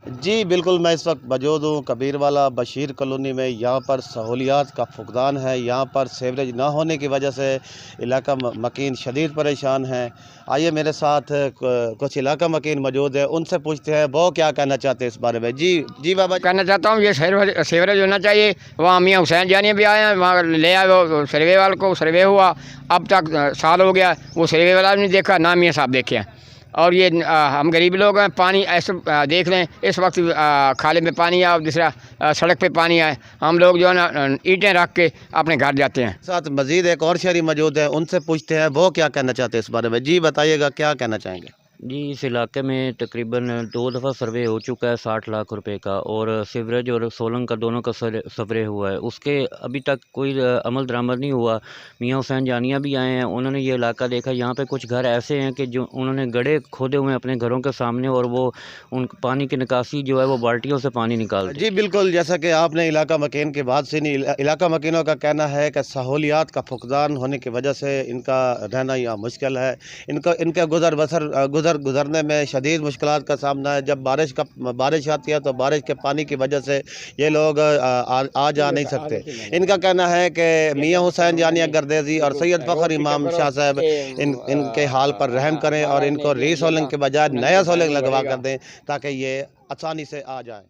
جی بالکل، میں اس وقت موجود ہوں کبیر والا بشیر کالونی میں۔ یہاں پر سہولیات کا فقدان ہے، یہاں پر سیوریج نہ ہونے کی وجہ سے علاقہ مکین شدید پریشان ہیں۔ آئیے میرے ساتھ کچھ علاقہ مکین موجود ہیں، ان سے پوچھتے ہیں وہ کیا کہنا چاہتے ہیں اس بارے میں۔ جی بابا جی۔ کہنا چاہتا ہوں یہ سیوریج ہونا چاہیے۔ وہاں میاں حسین جانی بھی آئے ہیں، وہاں لے آئے وہ سروے والے کو، سروے ہوا اب تک سال ہو گیا، وہ سروے والا بھی نہیں دیکھا نہ میاں صاحب دیکھے ہیں۔ اور یہ ہم غریب لوگ ہیں، پانی ایسے دیکھ لیں اس وقت کھالے میں پانی آیا اور دوسرا سڑک پہ پانی آئے، ہم لوگ جو ہے نا اینٹیں رکھ کے اپنے گھر جاتے ہیں۔ ساتھ مزید ایک اور شہری موجود ہے، ان سے پوچھتے ہیں وہ کیا کہنا چاہتے ہیں اس بارے میں۔ جی بتائیے گا، کیا کہنا چاہیں گے؟ جی اس علاقے میں تقریباً 2 دفعہ سروے ہو چکا ہے 60 لاکھ روپے کا، اور سیوریج اور سولنگ کا دونوں کا سروے ہوا ہے، اس کے ابھی تک کوئی عمل درآمد نہیں ہوا۔ میاں حسین جانیہ بھی آئے ہیں، انہوں نے یہ علاقہ دیکھا، یہاں پہ کچھ گھر ایسے ہیں کہ جو انہوں نے گڑھے کھودے ہوئے ہیں اپنے گھروں کے سامنے، اور وہ ان پانی کی نکاسی جو ہے وہ بالٹیوں سے پانی نکالتے ہیں۔ جی بالکل، جیسا کہ آپ نے علاقہ مکین کی بات سنی، علاقہ مکینوں کا کہنا ہے کہ سہولیات کا فقدان ہونے کی وجہ سے ان کا رہنا یہاں مشکل ہے، ان کے گزرنے میں شدید مشکلات کا سامنا ہے۔ جب بارش آتی ہے تو بارش کے پانی کی وجہ سے یہ لوگ آ جا نہیں سکتے۔ ان کا کہنا ہے کہ میاں حسین جانیہ گردیزی اور سید فخر امام شاہ صاحب ان کے حال پر رحم کریں اور ان کو ری سولنگ کے بجائے نیا سولنگ لگوا کر دیں تاکہ یہ آسانی سے آ جائیں۔